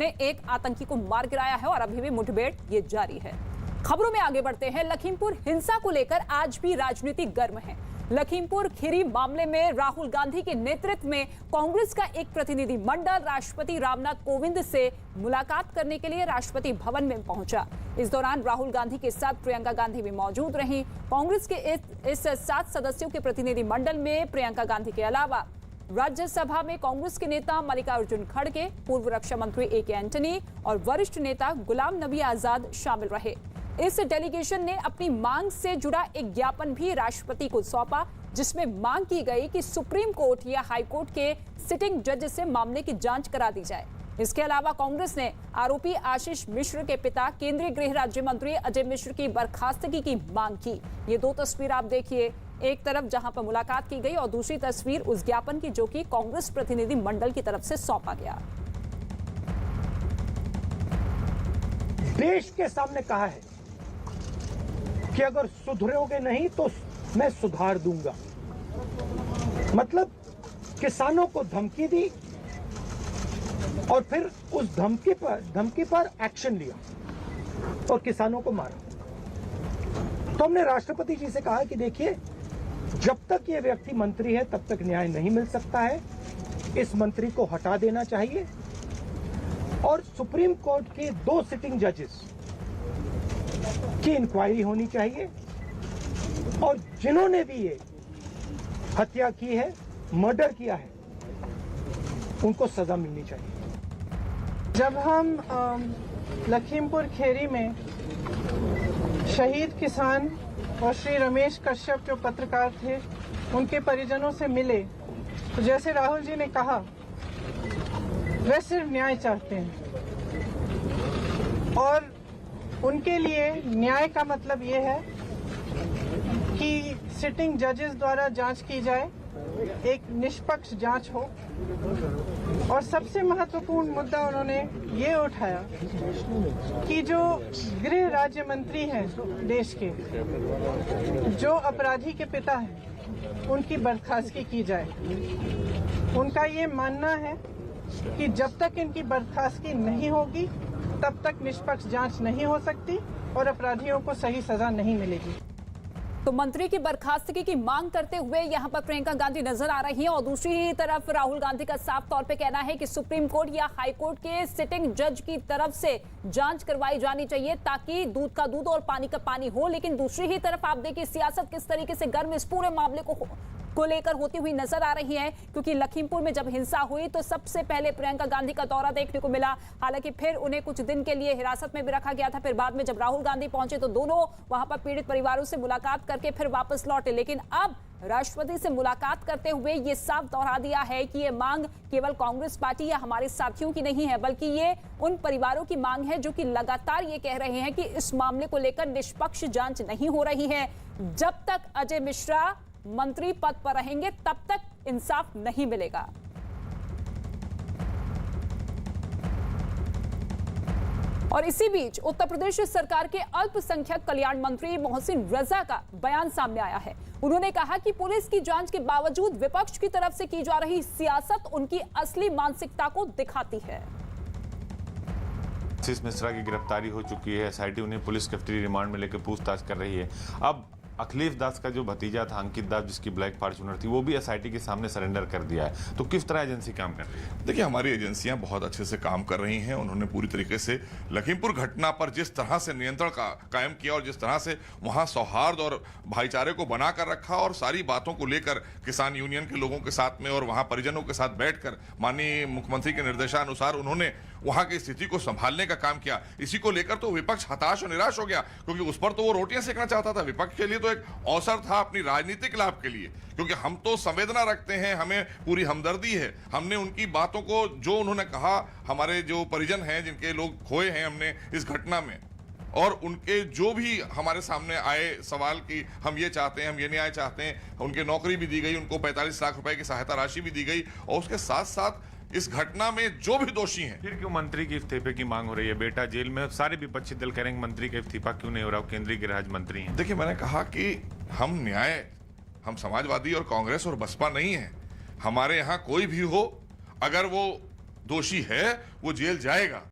ने एक आतंकी को मार गिराया है और अभी भी मुठभेड़ ये जारी है। खबरों में आगे बढ़ते हैं। लखीमपुर हिंसा को लेकर आज भी राजनीति गर्म है। लखीमपुर खीरी मामले में राहुल गांधी के नेतृत्व में कांग्रेस का एक प्रतिनिधि मंडल राष्ट्रपति रामनाथ कोविंद से मुलाकात करने के लिए राष्ट्रपति भवन में पहुंचा। इस दौरान राहुल गांधी के साथ प्रियंका गांधी भी मौजूद रहीं। कांग्रेस के इस 7 सदस्यों के प्रतिनिधि मंडल में प्रियंका गांधी के अलावा राज्यसभा में कांग्रेस के नेता मल्लिकार्जुन खड़गे, पूर्व रक्षा मंत्री ए.के. एंटनी और वरिष्ठ नेता गुलाम नबी आजाद शामिल रहे। इस डेलीगेशन ने अपनी मांग से जुड़ा एक ज्ञापन भी राष्ट्रपति को सौंपा, जिसमें मांग की गई कि सुप्रीम कोर्ट या हाई कोर्ट के सिटिंग जज से मामले की जांच करा दी जाए। इसके अलावा कांग्रेस ने आरोपी आशीष मिश्र के पिता केंद्रीय गृह राज्य मंत्री अजय मिश्र की बर्खास्तगी की मांग की। ये 2 तस्वीर आप देखिए, एक तरफ जहां पर मुलाकात की गई और दूसरी तस्वीर उस ज्ञापन की जो कि कांग्रेस प्रतिनिधि मंडल की तरफ से सौंपा गया। देश के सामने कहा है कि अगर सुधरोगे नहीं तो मैं सुधार दूंगा। मतलब किसानों को धमकी दी और फिर उस धमकी पर एक्शन लिया और किसानों को मारा। तो हमने राष्ट्रपति जी से कहा कि देखिए, जब तक ये व्यक्ति मंत्री है तब तक न्याय नहीं मिल सकता है। इस मंत्री को हटा देना चाहिए और सुप्रीम कोर्ट के 2 सिटिंग जजेस की इंक्वायरी होनी चाहिए और जिन्होंने भी ये हत्या की है, मर्डर किया है, उनको सजा मिलनी चाहिए। जब हम लखीमपुर खीरी में शहीद किसान और श्री रमेश कश्यप जो पत्रकार थे, उनके परिजनों से मिले, तो जैसे राहुल जी ने कहा, वे सिर्फ न्याय चाहते हैं और उनके लिए न्याय का मतलब ये है कि सिटिंग जजेस द्वारा जांच की जाए, एक निष्पक्ष जांच हो। और सबसे महत्वपूर्ण मुद्दा उन्होंने ये उठाया कि जो गृह राज्य मंत्री हैं देश के, जो अपराधी के पिता हैं, उनकी बर्खास्तगी की जाए। उनका ये मानना है कि जब तक इनकी बर्खास्तगी नहीं होगी तब तक निष्पक्ष जांच नहीं हो सकती और अपराधियों को सही सजा नहीं मिलेगी। तो मंत्री की बर्खास्तगी की मांग करते हुए यहां पर प्रियंका गांधी नजर आ रही हैं और दूसरी तरफ राहुल गांधी का साफ तौर पे कहना है कि सुप्रीम कोर्ट या हाई कोर्ट के सिटिंग जज की तरफ से जांच करवाई जानी चाहिए ताकि दूध का दूध और पानी का पानी हो। लेकिन दूसरी ही तरफ आप देखिए सियासत किस तरीके से गर्म इस पूरे मामले को लेकर होती हुई नजर आ रही है, क्योंकि लखीमपुर में जब हिंसा हुई तो सबसे पहले प्रियंका गांधी का दौरा देखने को मिला। हालांकि फिर उन्हें कुछ दिन के लिए हिरासत में भी रखा गया था। फिर बाद में जब राहुल गांधी पहुंचे तो दोनों वहां पर पीड़ित परिवारों से मुलाकात करके फिर वापस लौटे। लेकिन अब राष्ट्रपति से मुलाकात करते हुए ये साफ दोहरा दिया है कि ये मांग केवल कांग्रेस पार्टी या हमारे साथियों की नहीं है, बल्कि ये उन परिवारों की मांग है जो कि लगातार ये कह रहे हैं कि इस मामले को लेकर निष्पक्ष जांच नहीं हो रही है। जब तक अजय मिश्रा मंत्री पद पर रहेंगे तब तक इंसाफ नहीं मिलेगा। और इसी बीच उत्तर प्रदेश सरकार के अल्पसंख्यक कल्याण मंत्री मोहसिन रजा का बयान सामने आया है। उन्होंने कहा कि पुलिस की जांच के बावजूद विपक्ष की तरफ से की जा रही सियासत उनकी असली मानसिकता को दिखाती है। आशीष मिश्रा की गिरफ्तारी हो चुकी है। एसआईटी उन्हें पुलिस कस्टडी रिमांड में लेकर पूछताछ कर रही है। अब अखिलेश दास का जो भतीजा था अंकित दास, जिसकी ब्लैक फॉर्च्यूनर थी, वो भी एसआईटी के सामने सरेंडर कर दिया है। तो किस तरह एजेंसी काम कर रही है? देखिए, हमारी एजेंसियां बहुत अच्छे से काम कर रही हैं। उन्होंने पूरी तरीके से लखीमपुर घटना पर जिस तरह से नियंत्रण कायम किया और जिस तरह से वहां सौहार्द और भाईचारे को बनाकर रखा और सारी बातों को लेकर किसान यूनियन के लोगों के साथ में और वहां परिजनों के साथ बैठकर माननीय मुख्यमंत्री के निर्देशानुसार उन्होंने वहां की स्थिति को संभालने का काम किया। इसी को लेकर तो विपक्ष हताश और निराश हो गया, क्योंकि उस पर तो वो रोटियां सेकना चाहता था। विपक्ष के लिए तो एक अवसर था अपनी राजनीतिक लाभ के लिए, क्योंकि हम तो संवेदना रखते हैं, हमें पूरी हमदर्दी है। हमने उनकी बातों को, जो उन्होंने कहा, हमारे जो परिजन हैं जिनके लोग खोए हैं हमने इस घटना में, और उनके जो भी हमारे सामने आए सवाल कि हम ये चाहते हैं, हम ये न्याय चाहते हैं, उनके नौकरी भी दी गई, उनको 45 लाख रुपए की सहायता राशि भी दी गई, और उसके साथ साथ इस घटना में जो भी दोषी हैं। फिर क्यों मंत्री की इस्तीफे की मांग हो रही है? बेटा जेल में, सारे विपक्षी दल कह रहे हैं मंत्री का इस्तीफा क्यों नहीं हो रहा? केंद्रीय गृह राज्य मंत्री हैं। देखिए, मैंने कहा कि हम समाजवादी और कांग्रेस और बसपा नहीं है। हमारे यहाँ कोई भी हो, अगर वो दोषी है वो जेल जाएगा।